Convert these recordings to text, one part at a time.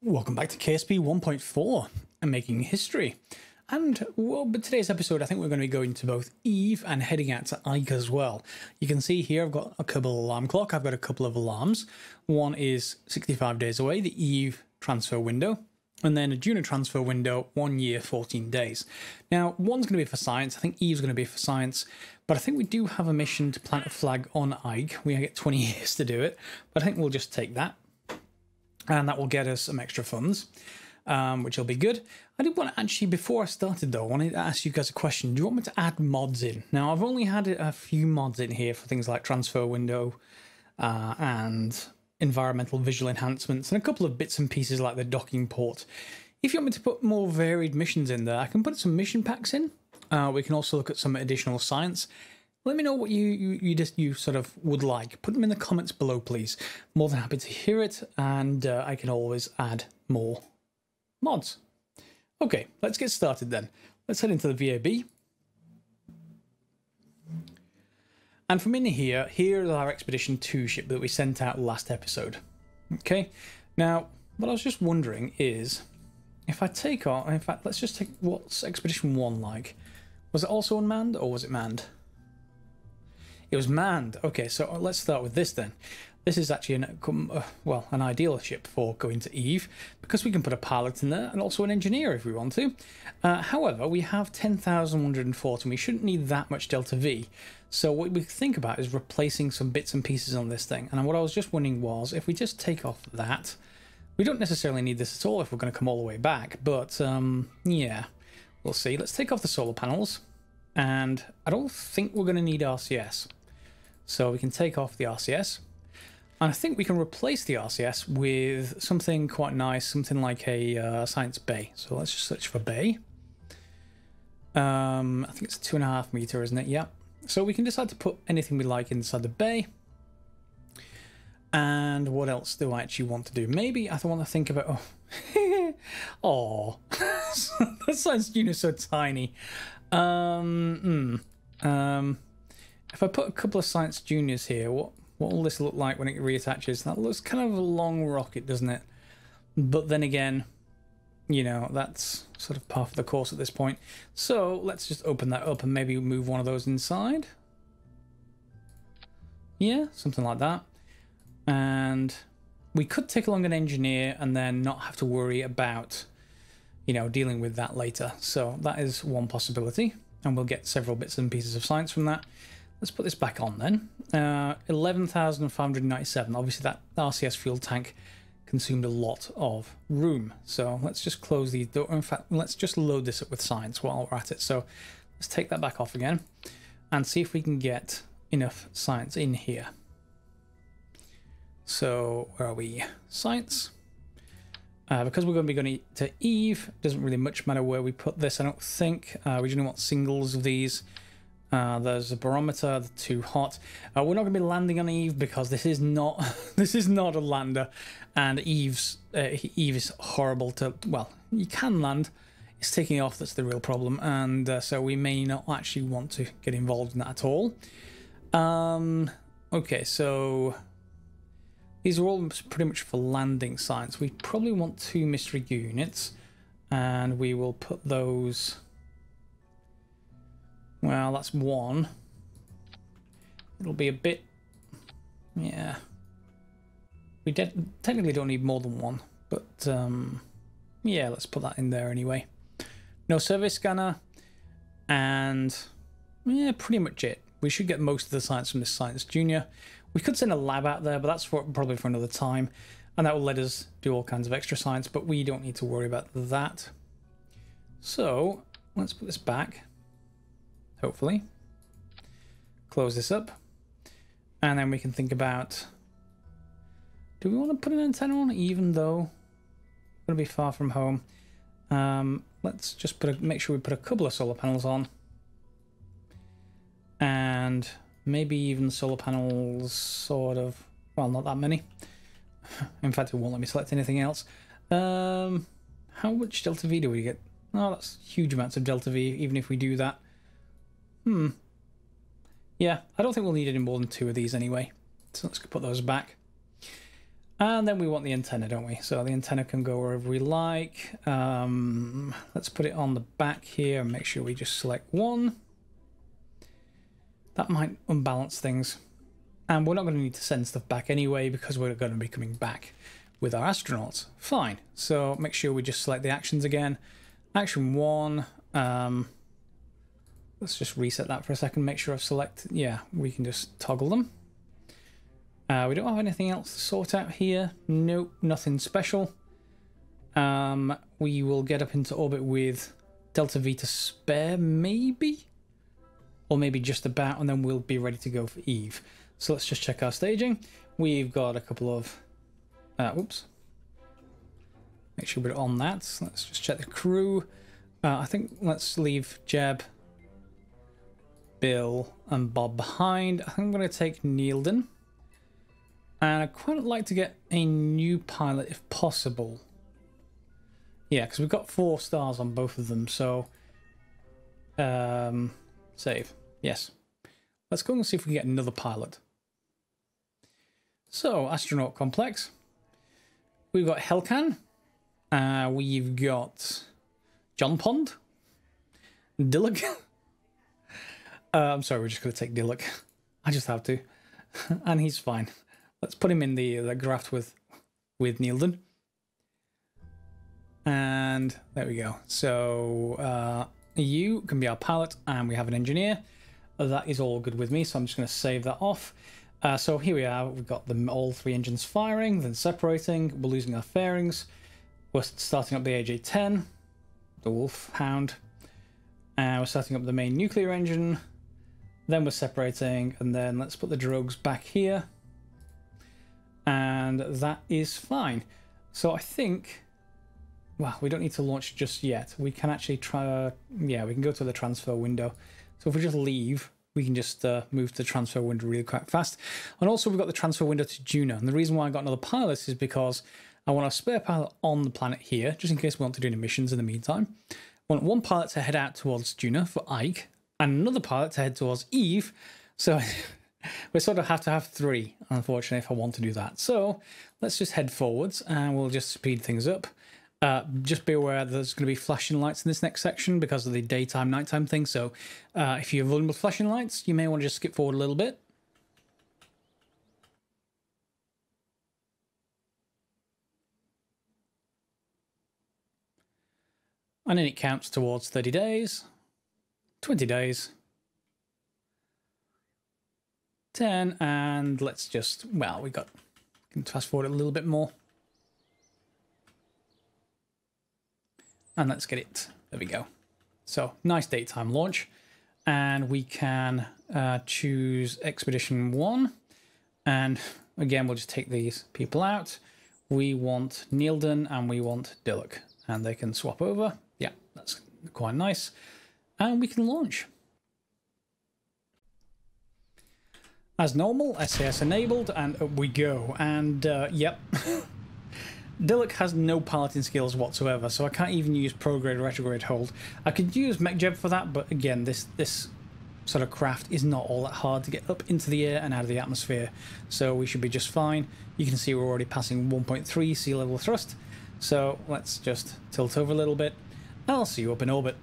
Welcome back to KSP 1.4 and making history. And well, but today's episode, I think we're going to be going to both Eve and heading out to Ike as well. You can see here I've got a couple alarm clock. I've got a couple of alarms. One is 65 days away, the Eve transfer window, and then a Duna transfer window, 1 year, 14 days. Now, one's going to be for science. I think Eve's going to be for science, but I think we do have a mission to plant a flag on Ike. We get 20 years to do it, but I think we'll just take that. And that will get us some extra funds, which will be good. I did want to actually, before I started though, I wanted to ask you guys a question. Do you want me to add mods in? Now, I've only had a few mods in here for things like transfer window and environmental visual enhancements and a couple of bits and pieces like the docking port. If you want me to put more varied missions in there, I can put some mission packs in. We can also look at some additional science. Let me know what you sort of would like. Put them in the comments below, please. More than happy to hear it, and I can always add more mods. Okay, let's get started then. Let's head into the VAB. And from in here is our Expedition 2 ship that we sent out last episode. Okay, now, what I was just wondering is, if I take on, in fact, let's just take, what's Expedition 1 like? Was it also unmanned, or was it manned? It was manned. Okay, so let's start with this then. This is actually an ideal ship for going to Eve because we can put a pilot in there and also an engineer if we want to. However, we have 10,140 and we shouldn't need that much Delta V. So what we think about is replacing some bits and pieces on this thing. And what I was just wondering was if we just take off that, we don't necessarily need this at all if we're going to come all the way back. But yeah, we'll see. Let's take off the solar panels. And I don't think we're going to need RCS. So we can take off the RCS. And I think we can replace the RCS with something quite nice, something like a science bay. So let's just search for bay. I think it's 2.5 meter, isn't it? Yeah. So we can decide to put anything we like inside the bay. And what else do I actually want to do? Maybe I want to think about... Oh, that science unit is so tiny. If I put a couple of science juniors here, what will this look like when it reattaches? That looks kind of a long rocket, doesn't it? But then again, you know, that's sort of par for the course at this point. So let's just open that up and maybe move one of those inside. Yeah, something like that. And we could take along an engineer and then not have to worry about, you know, dealing with that later. So that is one possibility. And we'll get several bits and pieces of science from that. Let's put this back on then. 11,597. Obviously that RCS fuel tank consumed a lot of room. So let's just close these doors. In fact, let's just load this up with science while we're at it. So let's take that back off again and see if we can get enough science in here. So where are we? Science. Because we're going to be going to Eve, doesn't really much matter where we put this, I don't think. We just want singles of these. There's a barometer, they're too hot. We're not going to be landing on Eve because this is not this is not a lander, and Eve is horrible to, well, you can land, it's taking off that's the real problem, and so we may not actually want to get involved in that at all. Okay, so these are all pretty much for landing science. We probably want 2 mystery units, and we will put those... Well, that's 1. It'll be a bit... Yeah. We technically don't need more than 1, but yeah, let's put that in there anyway. No survey scanner, and yeah, pretty much it. We should get most of the science from this Science Junior. We could send a lab out there, but that's probably for another time, and that will let us do all kinds of extra science, but we don't need to worry about that. So let's put this back. Hopefully. Close this up. And then we can think about, do we want to put an antenna on even though we're going to be far from home? Let's just make sure we put a couple of solar panels on. And maybe even solar panels sort of, well, not that many. In fact, it won't let me select anything else. How much Delta V do we get? Oh, that's huge amounts of Delta V, even if we do that. Yeah, I don't think we'll need any more than 2 of these anyway. So let's put those back. And then we want the antenna, don't we? So the antenna can go wherever we like. Let's put it on the back here and make sure we just select one. That might unbalance things. And we're not going to need to send stuff back anyway because we're going to be coming back with our astronauts. Fine. So make sure we just select the actions again. Action 1. Let's just reset that for a second. Make sure I've selected. Yeah, we can just toggle them. We don't have anything else to sort out here. Nope, nothing special. We will get up into orbit with Delta V to spare, maybe? Or maybe just about, and then we'll be ready to go for Eve. So let's just check our staging. We've got a couple of... whoops. Make sure we're on that. Let's just check the crew. I think let's leave Jeb, Bill, and Bob behind. I think I'm going to take Neilden. And I'd quite like to get a new pilot if possible. Yeah, because we've got 4 stars on both of them, so... save. Yes. Let's go and see if we can get another pilot. So, Astronaut Complex. We've got Helkan. We've got John Pond. Dillick. I'm sorry, we're just going to take Dillick. I just have to. And he's fine. Let's put him in the graft with Neilden. And there we go. So you can be our pilot, and we have an engineer. That is all good with me, so I'm just going to save that off. So here we are. We've got all 3 engines firing, then separating. We're losing our fairings. We're starting up the AJ-10, the Wolfhound. And we're starting up the main nuclear engine. Then we're separating, and then let's put the drogues back here. And that is fine. So I think, well, we don't need to launch just yet. We can actually try, yeah, we can go to the transfer window. So if we just leave, we can just move to the transfer window really quite fast. And also we've got the transfer window to Duna. And the reason why I got another pilot is because I want a spare pilot on the planet here, just in case we want to do any missions in the meantime. I want one pilot to head out towards Duna for Ike, and another pilot to head towards Eve. So we sort of have to have 3, unfortunately, if I want to do that. So let's just head forwards and we'll just speed things up. Just be aware there's going to be flashing lights in this next section because of the daytime, nighttime thing. So if you're vulnerable to flashing lights, you may want to just skip forward a little bit. And then it counts towards 30 days, 20 days, 10, and let's just, well, we can fast forward a little bit more. And let's get it, there we go. So, nice daytime launch. And we can choose Expedition 1. And again, we'll just take these people out. We want Neilden and we want Dillick. And they can swap over. Yeah, that's quite nice. And we can launch. As normal, SAS enabled, and up we go. And, yep. Dillick has no piloting skills whatsoever, so I can't even use prograde or retrograde hold. I could use MechJeb for that, but again, this sort of craft is not all that hard to get up into the air and out of the atmosphere, so we should be just fine. You can see we're already passing 1.3 sea level thrust, so let's just tilt over a little bit. I'll see you up in orbit.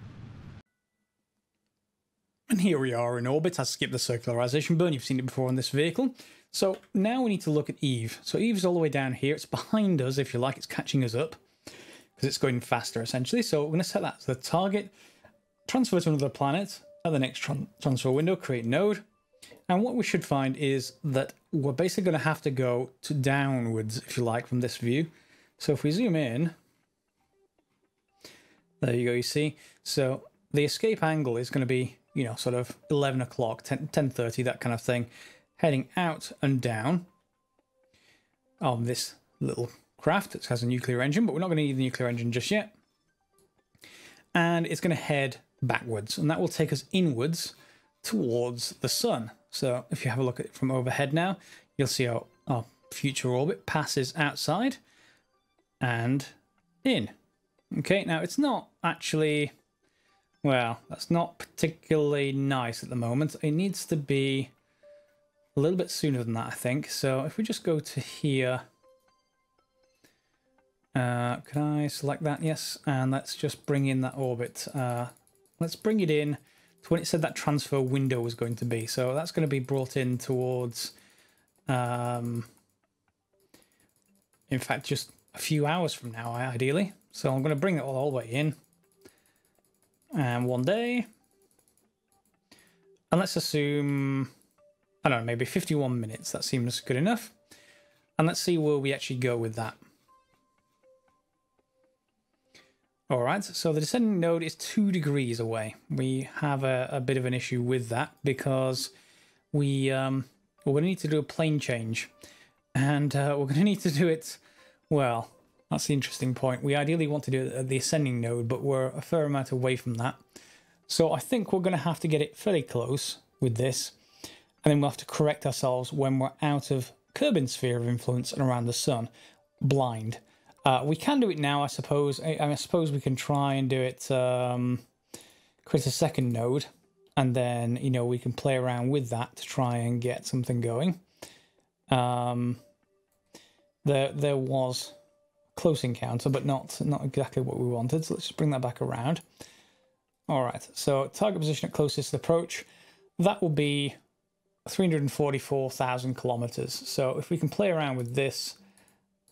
And here we are in orbit. I skipped the circularization burn. You've seen it before on this vehicle. So now we need to look at Eve. So Eve's all the way down here. It's behind us, if you like. It's catching us up because it's going faster, essentially. So we're going to set that as the target. Transfer to another planet at the next transfer window. Create node. And what we should find is that we're basically going to have to go to downwards, if you like, from this view. So if we zoom in, there you go, you see. So the escape angle is going to be, you know, sort of 11 o'clock, 10:30, that kind of thing, heading out and down on this little craft that has a nuclear engine, but we're not going to need the nuclear engine just yet. And it's going to head backwards, and that will take us inwards towards the sun. So if you have a look at it from overhead now, you'll see our future orbit passes outside and in. Okay, now it's not actually... well, that's not particularly nice at the moment. It needs to be a little bit sooner than that, I think. So if we just go to here, Can I select that? Yes. And let's just bring in that orbit. Let's bring it in to when it said that transfer window was going to be. So that's going to be brought in towards, in fact, just a few hours from now, ideally. So I'm going to bring it all the way in. And 1 day. And let's assume, I don't know, maybe 51 minutes. That seems good enough. And let's see where we actually go with that. All right, so the descending node is 2 degrees away. We have a bit of an issue with that because we're going to need to do a plane change. And we're going to need to do it, well, that's the interesting point. We ideally want to do it at the ascending node, but we're a fair amount away from that. So I think we're going to have to get it fairly close with this. And then we'll have to correct ourselves when we're out of Kerbin's sphere of influence and around the sun, blind. We can do it now, I suppose. I suppose we can try and do it, create a second node, and then, you know, we can play around with that to try and get something going. There was a close encounter, but not exactly what we wanted, so let's just bring that back around. All right, so target position at closest approach, that will be 344,000 kilometers. So if we can play around with this,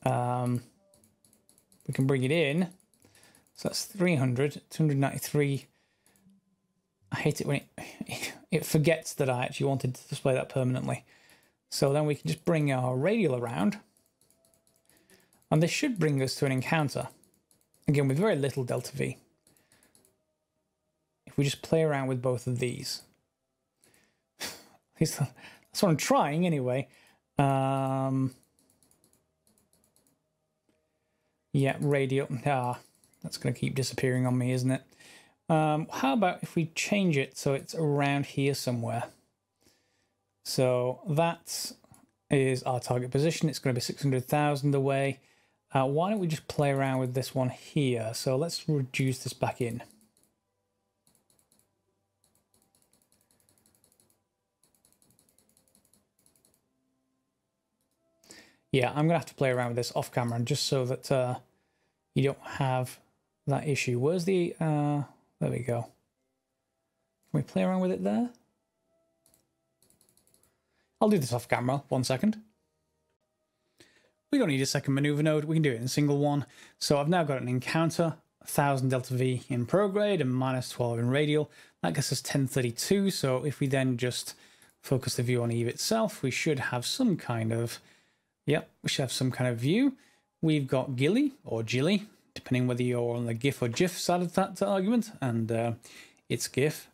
we can bring it in. So that's 293. I hate it when it forgets that I actually wanted to display that permanently. So then we can just bring our radial around. And this should bring us to an encounter. Again, with very little delta V. If we just play around with both of these. That's what I'm trying anyway. Yeah, radial. That's going to keep disappearing on me, isn't it? How about if we change it so it's around here somewhere? So that is our target position. It's going to be 600,000 away. Why don't we just play around with this one here? So let's reduce this back in. Yeah, I'm going to have to play around with this off camera just so that you don't have that issue. Where's the... there we go. Can we play around with it there? I'll do this off camera. 1 second. We don't need a second maneuver node. We can do it in a single one. So I've now got an encounter, 1000 delta V in prograde and minus 12 in radial. That gets us 1032. So if we then just focus the view on Eve itself, we should have some kind of... Yep, we should have some kind of view. We've got Gilly, or Jilly, depending whether you're on the GIF or GIF side of that argument. And it's GIF,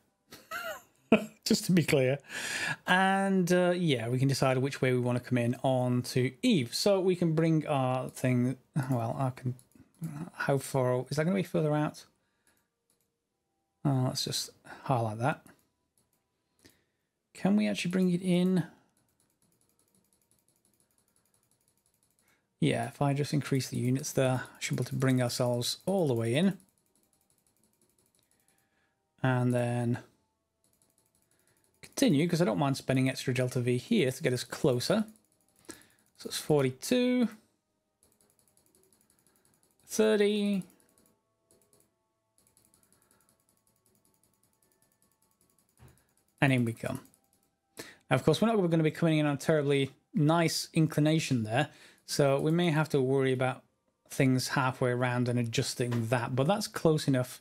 just to be clear. And yeah, we can decide which way we want to come in on to Eve. So we can bring our thing, well, I can, how far, is that going to be further out? Let's just highlight that. Can we actually bring it in? Yeah, if I just increase the units there, I should be able to bring ourselves all the way in. And then continue, because I don't mind spending extra delta V here to get us closer. So it's 42, 30, and in we come. Now, of course, we're not going to be coming in on a terribly nice inclination there. So we may have to worry about things halfway around and adjusting that, but that's close enough.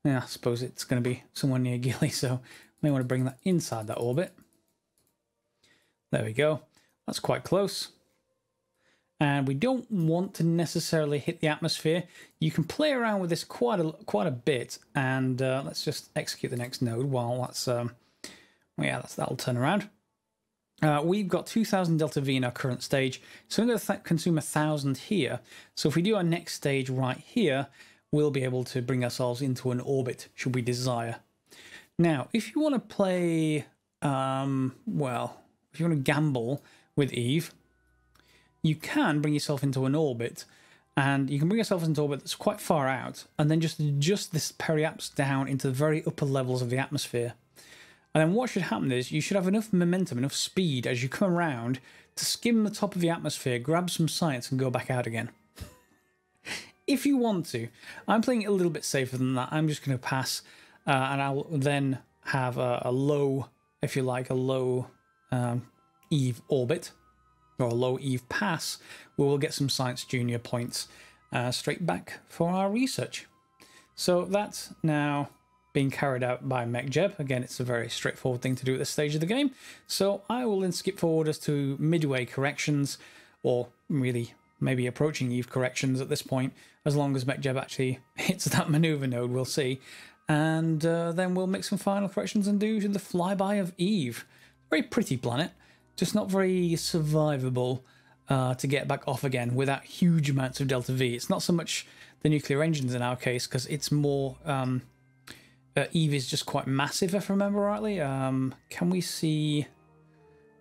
Yeah, I suppose it's going to be somewhere near Gilly, so we may want to bring that inside that orbit. There we go. That's quite close. And we don't want to necessarily hit the atmosphere. You can play around with this quite a bit, and let's just execute the next node while that's yeah, that'll turn around. We've got 2000 delta V in our current stage, so I'm going to consume 1000 here. So if we do our next stage right here, we'll be able to bring ourselves into an orbit, should we desire. Now, if you want to play, well, if you want to gamble with Eve, you can bring yourself into an orbit, and you can bring yourself into orbit that's quite far out, and then just adjust this periaps down into the very upper levels of the atmosphere. And then what should happen is you should have enough momentum, enough speed as you come around to skim the top of the atmosphere, grab some science and go back out again. if you want to. I'm playing it a little bit safer than that. I'm just going to pass, and I'll then have a low, if you like, a low Eve orbit, or a low Eve pass, where we'll get some Science Junior points straight back for our research. So that's now being carried out by MechJeb. Again, it's a very straightforward thing to do at this stage of the game. So I will then skip forward as to midway corrections, or really maybe approaching Eve corrections at this point, as long as MechJeb actually hits that maneuver node, we'll see. And then we'll make some final corrections and do the flyby of Eve. Very pretty planet, just not very survivable to get back off again without huge amounts of Delta V. It's not so much the nuclear engines in our case, because it's more... Eve is just quite massive, if I remember rightly. Can we see...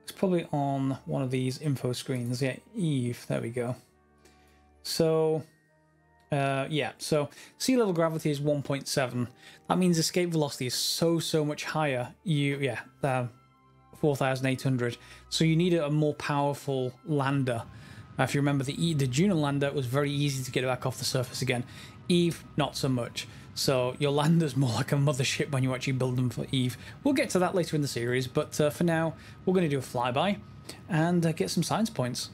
It's probably on one of these info screens. Yeah, Eve, there we go. So... yeah, so sea level gravity is 1.7. That means escape velocity is so much higher. 4,800. So you need a more powerful lander. If you remember, the Duna lander was very easy to get back off the surface again. Eve, not so much. So your lander's more like a mothership when you actually build them for Eve. We'll get to that later in the series, but for now, we're going to do a flyby and get some science points.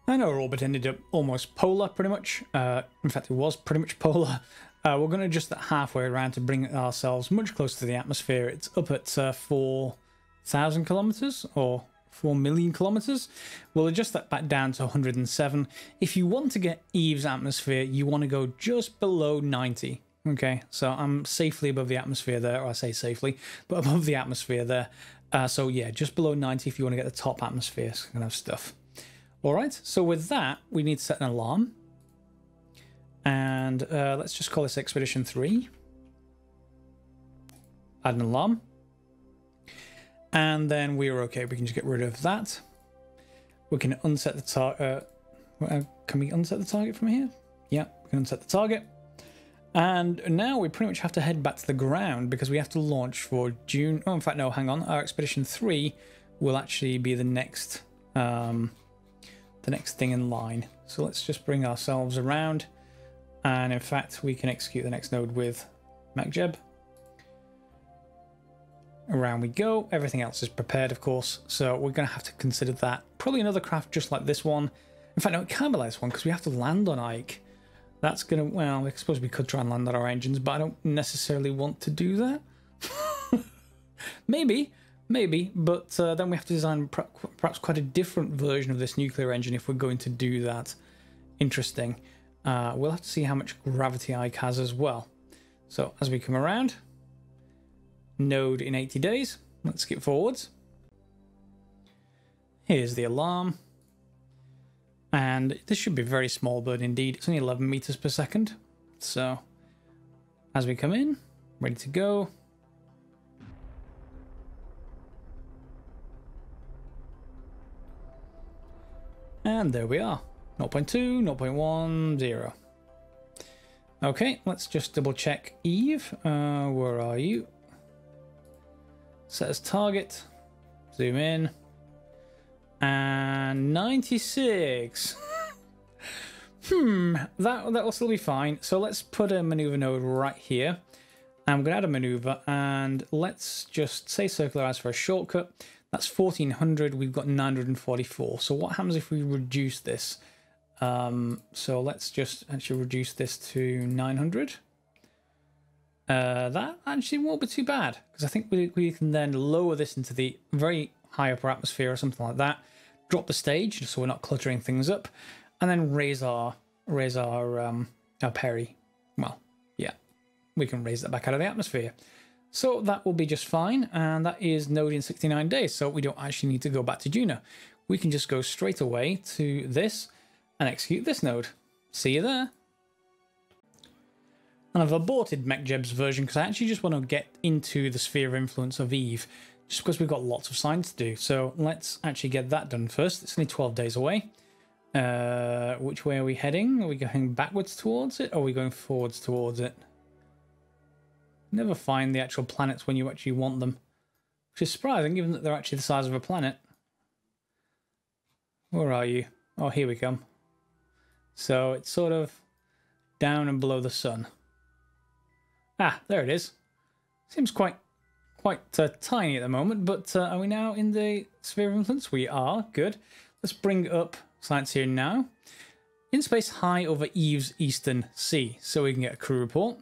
And our orbit ended up almost polar, pretty much. In fact, it was pretty much polar. We're going to adjust that halfway around to bring ourselves much closer to the atmosphere. It's up at 4,000 kilometers, or 4 million kilometers. We'll adjust that back down to 107. If you want to get Eve's atmosphere, you want to go just below 90. Okay, so I'm safely above the atmosphere there, or I say safely, but above the atmosphere there. So yeah, just below 90 if you want to get the top atmosphere kind of stuff. Alright, so with that, we need to set an alarm. And let's just call this Expedition 3. Add an alarm. And then we're okay, we can just get rid of that. We can unset the target. Can we unset the target from here? Yeah, we can unset the target. And now we pretty much have to head back to the ground because we have to launch for June. Oh, in fact, no, hang on. Our Expedition 3 will actually be the next thing in line. So let's just bring ourselves around. And in fact, we can execute the next node with MechJeb. Around we go. Everything else is prepared, of course. So we're going to have to consider that. Probably another craft just like this one. In fact, no, it can't be like this one because we have to land on Ike. That's going to... Well, I suppose we could try and land on our engines, but I don't necessarily want to do that. Maybe, but then we have to design perhaps quite a different version of this nuclear engine if we're going to do that. Interesting. We'll have to see how much gravity Ike has as well. So as we come around, node in 80 days. Let's skip forwards. Here's the alarm. And this should be a very small bird indeed. It's only 11 meters per second. So as we come in, ready to go. And there we are. 0.2, 0.1, 0. Okay, let's just double check Eve. Where are you? Set as target. Zoom in. And 96. That'll still be fine. So let's put a maneuver node right here. I'm going to add a maneuver and let's just say circularize for a shortcut. That's 1400. We've got 944. So what happens if we reduce this? So let's just actually reduce this to 900. That actually won't be too bad because I think we can then lower this into the very high upper atmosphere or something like that. Drop the stage just so we're not cluttering things up, and then raise our peri. Well, yeah, we can raise that back out of the atmosphere. So that will be just fine, and that is node in 69 days. So we don't actually need to go back to Duna. We can just go straight away to this and execute this node. See you there. And I've aborted MechJeb's version because I actually just want to get into the sphere of influence of Eve, just because we've got lots of science to do. So let's actually get that done first. It's only 12 days away. Which way are we heading? Are we going backwards towards it, or are we going forwards towards it? Never find the actual planets when you actually want them, which is surprising given that they're actually the size of a planet. Where are you? Oh, here we come. So it's sort of down and below the sun. Ah, there it is. Seems quite tiny at the moment, but are we now in the sphere of influence? We are. Good. Let's bring up science here now. In space high over Eve's eastern sea, so we can get a crew report.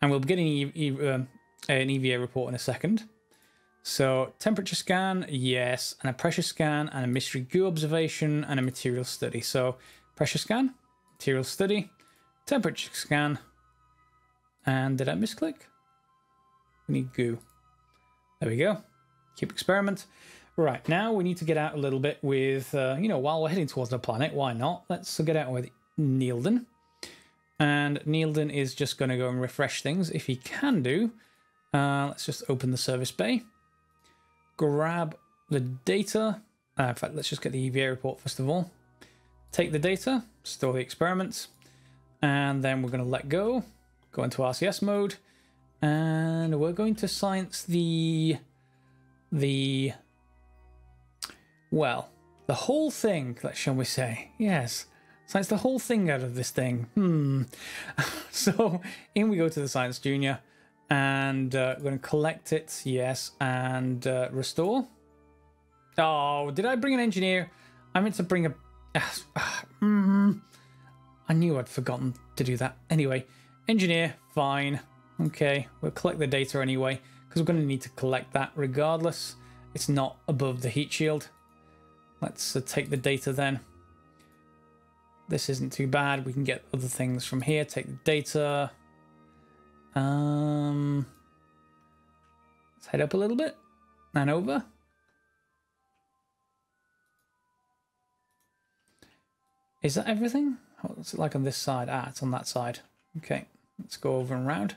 And we'll be getting an EVA report in a second. So temperature scan, yes, and a pressure scan, and a mystery goo observation, and a material study. So pressure scan, material study, temperature scan, and did I misclick? We need goo. There we go. Keep experiment. Right, now we need to get out a little bit with, you know, while we're heading towards the planet, why not? Let's get out with Neilden. And Neilden is just going to go and refresh things, if he can do. Let's just open the service bay. Grab the data. In fact, let's just get the EVA report first of all. Take the data, store the experiments, and then we're going to let go. Go into RCS mode, and we're going to science the whole thing, shall we say. Yes, science the whole thing out of this thing. So in we go to the Science Junior, and we're going to collect it, yes, and restore. Oh, did I bring an engineer? I meant to bring a... I knew I'd forgotten to do that. Anyway, engineer, fine. Okay, we'll collect the data anyway, because we're going to need to collect that regardless. It's not above the heat shield. Let's take the data then. This isn't too bad. We can get other things from here. Take the data. Let's head up a little bit and over. Is that everything? What's it like on this side? Ah, it's on that side. Okay, let's go over and round.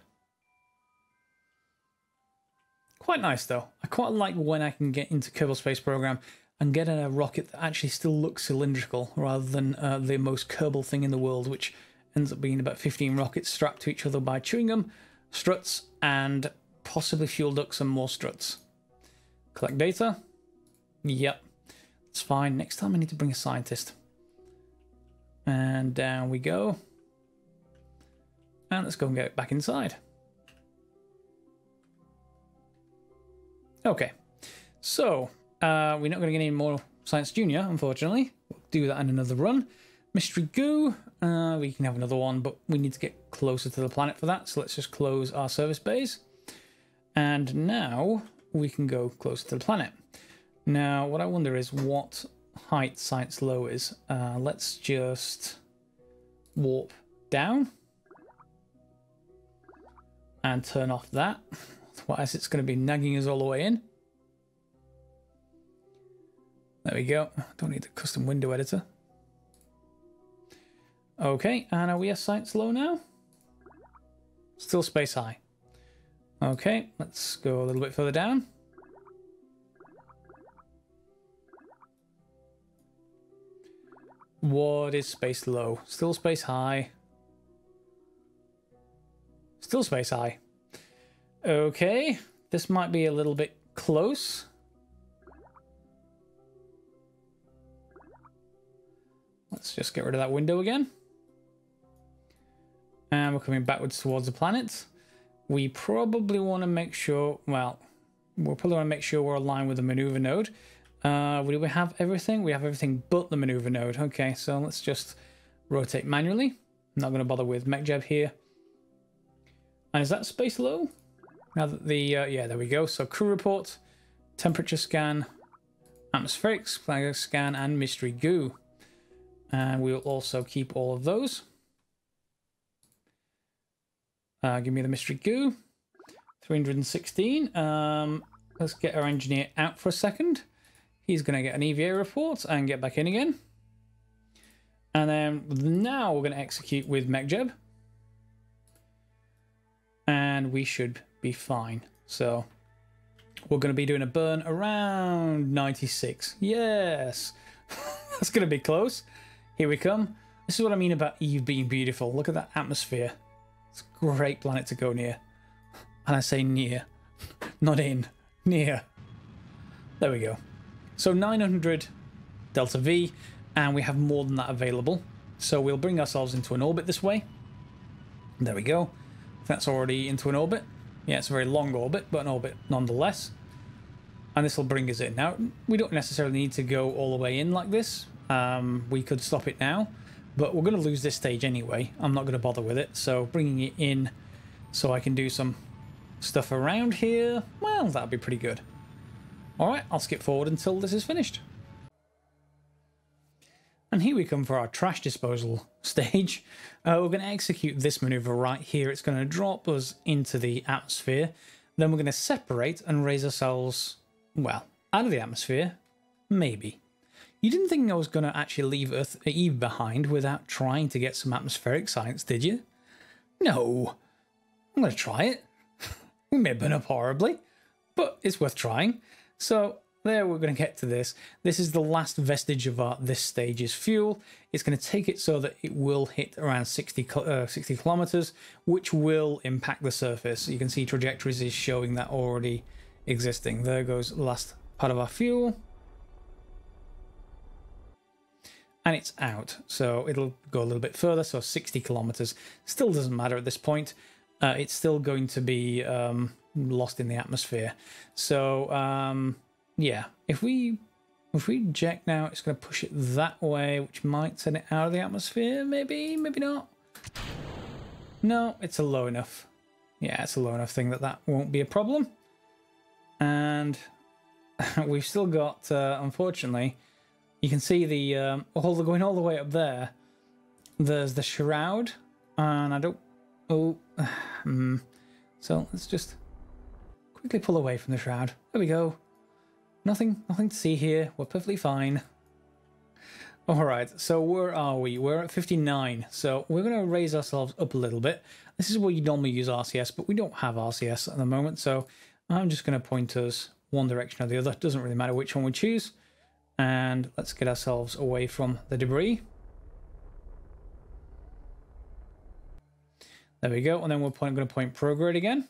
Quite nice though. I quite like when I can get into Kerbal Space Program and get a rocket that actually still looks cylindrical rather than the most Kerbal thing in the world, which ends up being about 15 rockets strapped to each other by chewing gum, struts, and possibly fuel ducts and more struts. Collect data. Yep, it's fine. Next time I need to bring a scientist. And down we go. And let's go and get back inside. Okay, so we're not going to get any more Science Junior, unfortunately. We'll do that in another run. Mystery Goo, we can have another one, but we need to get closer to the planet for that. So let's just close our service bays. And now we can go closer to the planet. Now, what I wonder is what height Science Low is. Let's just warp down and turn off that. Otherwise it's going to be nagging us all the way in. There we go. Don't need the custom window editor. Okay, and are we at Science Low now? Still space high. Okay, let's go a little bit further down. What is space low? Still space high. Still space high. Okay, this might be a little bit close. Let's just get rid of that window again. And we're coming backwards towards the planet. We probably want to make sure, well, we'll probably want to make sure we're aligned with the maneuver node. Do we have everything? We have everything but the maneuver node. Okay, so let's just rotate manually. I'm not going to bother with MechJeb here. And is that space low? Now that the, yeah, there we go. So crew report, temperature scan, atmospheric scan, and mystery goo. And we'll also keep all of those. Give me the mystery goo. 316. Let's get our engineer out for a second. He's going to get an EVA report and get back in again. And then now we're going to execute with MechJeb. And we should be fine. So we're going to be doing a burn around 96. Yes. That's going to be close. Here we come. This is what I mean about Eve being beautiful. Look at that atmosphere. It's a great planet to go near. And I say near. Not in. Near. There we go. So 900 Delta V. And we have more than that available. So we'll bring ourselves into an orbit this way. There we go. That's already into an orbit. Yeah, it's a very long orbit, but an orbit nonetheless. And this will bring us in. Now, we don't necessarily need to go all the way in like this. We could stop it now, but we're going to lose this stage anyway. I'm not going to bother with it. So bringing it in so I can do some stuff around here, well, that'll be pretty good. All right, I'll skip forward until this is finished. And here we come for our trash disposal stage. We're going to execute this maneuver right here. It's going to drop us into the atmosphere. Then we're going to separate and raise ourselves, well, out of the atmosphere. Maybe. You didn't think I was going to actually leave Eve behind without trying to get some atmospheric science, did you? No. I'm going to try it. We may burn up horribly, but it's worth trying. So there, we're going to get to this. This is the last vestige of this stage's fuel. It's going to take it so that it will hit around 60 kilometers, which will impact the surface. You can see trajectories is showing that already existing. There goes the last part of our fuel. And it's out, so it'll go a little bit further, so 60 kilometers. Still doesn't matter at this point. It's still going to be lost in the atmosphere. So, yeah, if we eject now, it's going to push it that way, which might send it out of the atmosphere. Maybe, maybe not. No, it's a low enough. Yeah, it's a low enough thing that won't be a problem. And we've still got, unfortunately, you can see the going all the way up there. There's the shroud, and I don't. Oh, so let's just quickly pull away from the shroud. There we go. Nothing to see here. We're perfectly fine. All right. So where are we? We're at 59. So we're going to raise ourselves up a little bit. This is where you normally use RCS, but we don't have RCS at the moment. So I'm just going to point us one direction or the other. Doesn't really matter which one we choose. And let's get ourselves away from the debris. There we go. And then we're going to point prograde again.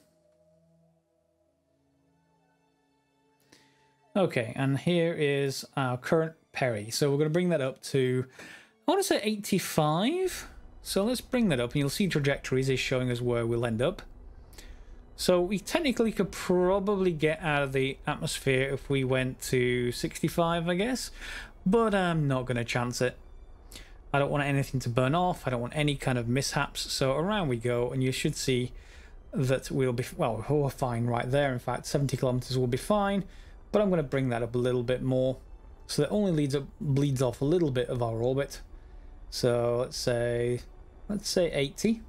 Okay, and here is our current Perry. So we're going to bring that up to, I want to say 85. So let's bring that up, and you'll see trajectories is showing us where we'll end up. So we technically could probably get out of the atmosphere if we went to 65, I guess. But I'm not going to chance it. I don't want anything to burn off. I don't want any kind of mishaps. So around we go, and you should see that we'll be, well, we're fine right there. In fact, 70 kilometers will be fine. But I'm going to bring that up a little bit more. So that only bleeds off a little bit of our orbit. So let's say 80.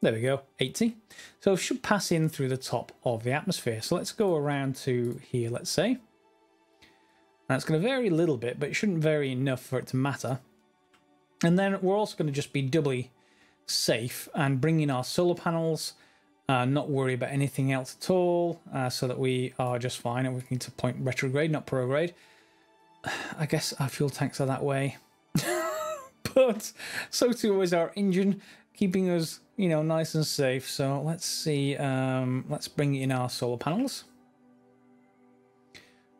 There we go, 80. So it should pass in through the top of the atmosphere. So let's go around to here, let's say. Now it's going to vary a little bit, but it shouldn't vary enough for it to matter. And then we're also going to just be doubly safe and bring in our solar panels, not worry about anything else at all, so that we are just fine. And we need to point retrograde, not prograde. I guess our fuel tanks are that way. But so too is our engine, keeping us, you know, nice and safe. So let's see, let's bring in our solar panels.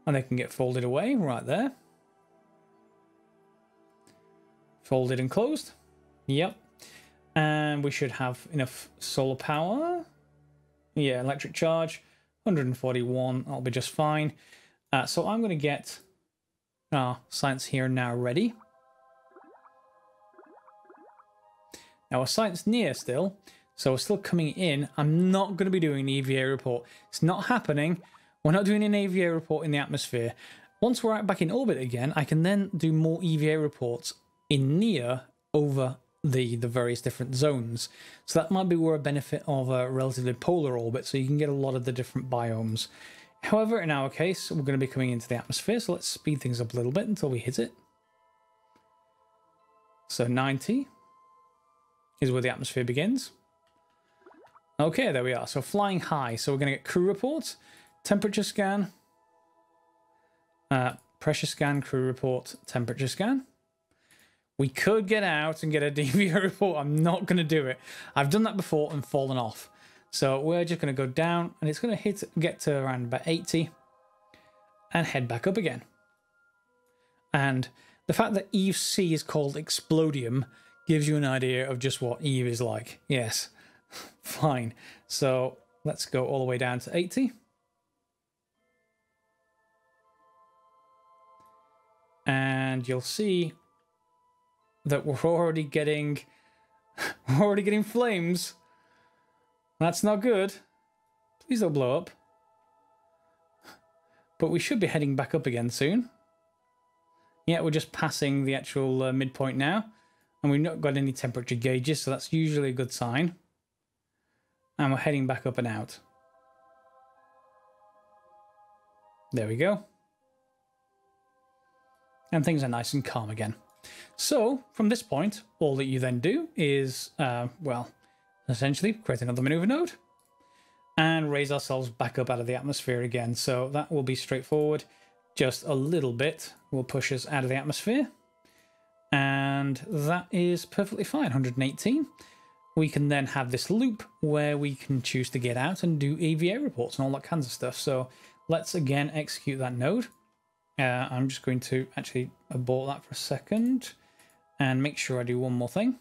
And they can get folded away right there. Folded and closed. Yep. And we should have enough solar power. Yeah, electric charge, 141. That'll be just fine. So I'm going to get our science here now ready. Now our science near still, so we're still coming in. I'm not going to be doing an EVA report. It's not happening. We're not doing an EVA report in the atmosphere. Once we're back in orbit again, I can then do more EVA reports in near over the various different zones. So that might be where a benefit of a relatively polar orbit, so you can get a lot of the different biomes. However, in our case, we're going to be coming into the atmosphere, so let's speed things up a little bit until we hit it. So 90 is where the atmosphere begins. Okay, there we are. So flying high. So we're going to get crew reports, temperature scan, pressure scan, crew report, temperature scan. We could get out and get a DVO report. I'm not going to do it. I've done that before and fallen off. So we're just going to go down, and it's going to get to around about 80 and head back up again. And The fact that Eve C is called Explodium gives you an idea of just what Eve is like. Yes, fine. So let's go all the way down to 80. And you'll see that we're already getting flames. That's not good. Please don't blow up. But we should be heading back up again soon. Yeah, we're just passing the actual midpoint now. And we've not got any temperature gauges, so that's usually a good sign. And we're heading back up and out. There we go. And things are nice and calm again. So, from this point, all that you then do is, well, essentially create another maneuver node and raise ourselves back up out of the atmosphere again. So that will be straightforward. Just a little bit will push us out of the atmosphere. And that is perfectly fine, 118. We can then have this loop where we can choose to get out and do EVA reports and all that kinds of stuff. So let's again execute that node. I'm just going to actually abort that for a second and make sure I do one more thing.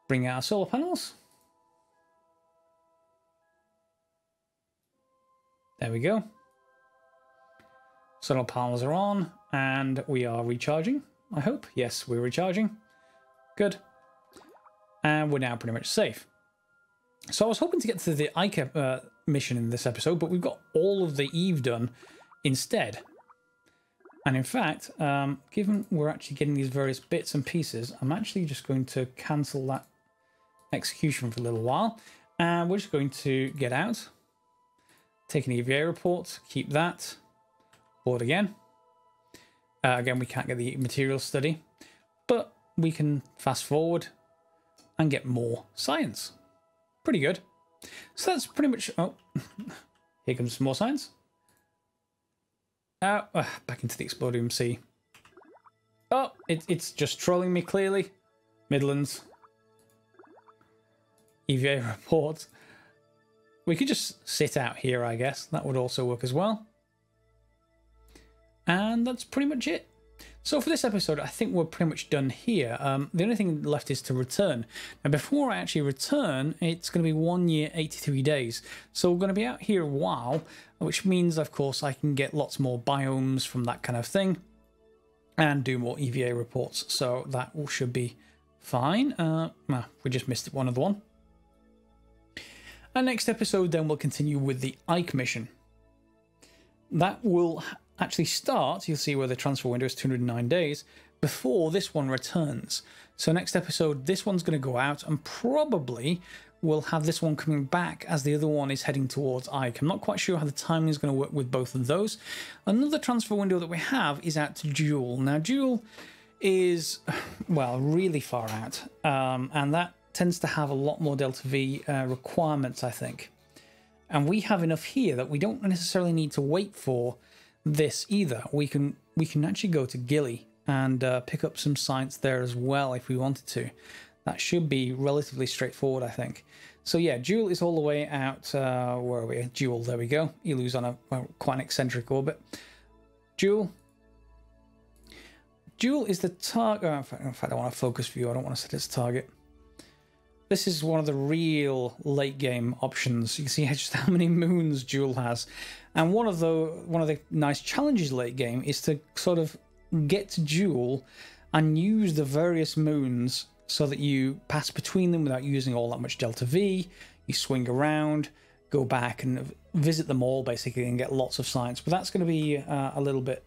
Bring out our solar panels. There we go. Solar panels are on and we are recharging, I hope. Yes, we're recharging. Good. And we're now pretty much safe. So I was hoping to get to the Ica mission in this episode, but we've got all of the Eve done instead. And in fact, given we're actually getting these various bits and pieces, I'm actually just going to cancel that execution for a little while. And we're just going to get out, take an EVA report, keep that, board again. Again, we can't get the material study, but we can fast forward and get more science. Pretty good. So that's pretty much... Oh, here comes some more science. Back into the Explodium C. Oh, it's just trolling me clearly. Midlands. EVA report. We could just sit out here, I guess. That would also work as well. And that's pretty much it. So for this episode, I think we're pretty much done here. The only thing left is to return. Now, before I actually return, it's going to be 1 year, 83 days. So we're going to be out here a while, which means, of course, I can get lots more biomes from that kind of thing and do more EVA reports. So that should be fine. We just missed one other one. And next episode, then we'll continue with the Ike mission. That will actually start, you'll see where the transfer window is 209 days, before this one returns. So next episode, this one's going to go out and probably we'll have this one coming back as the other one is heading towards Ike. I'm not quite sure how the timing is going to work with both of those. Another transfer window that we have is out to Jewel. Now, Jewel is, well, really far out, and that tends to have a lot more Delta V requirements, I think. And we have enough here that we don't necessarily need to wait for this either. We can actually go to Gilly and pick up some science there as well if we wanted to. That should be relatively straightforward, I think. So yeah, Jewel is all the way out. Where are we? Jewel, there we go. Elu's on a quite an eccentric orbit. Jewel is the target. In fact, I want to focus view. I don't want to set its target. This is one of the real late game options. You can see just how many moons Jewel has. And one of the nice challenges late game is to sort of get to Jewel and use the various moons so that you pass between them without using all that much Delta V. You swing around, go back and visit them all basically and get lots of science. But that's going to be a little bit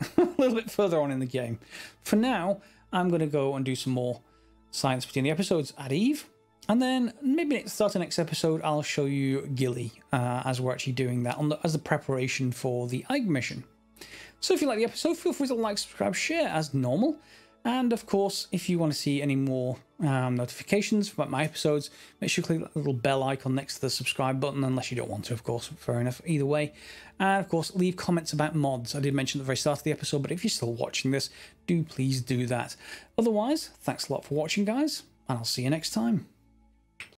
further on in the game. For now, I'm going to go and do some more science between the episodes at Eve. And then maybe start the next episode, I'll show you Gilly as we're actually doing that as the preparation for the Ike mission. So if you like the episode, feel free to like, subscribe, share as normal. And of course, if you want to see any more notifications about my episodes, make sure you click that little bell icon next to the subscribe button, unless you don't want to, of course. Fair enough, either way. And of course, leave comments about mods. I did mention at the very start of the episode, but if you're still watching this, do please do that. Otherwise, thanks a lot for watching, guys, and I'll see you next time.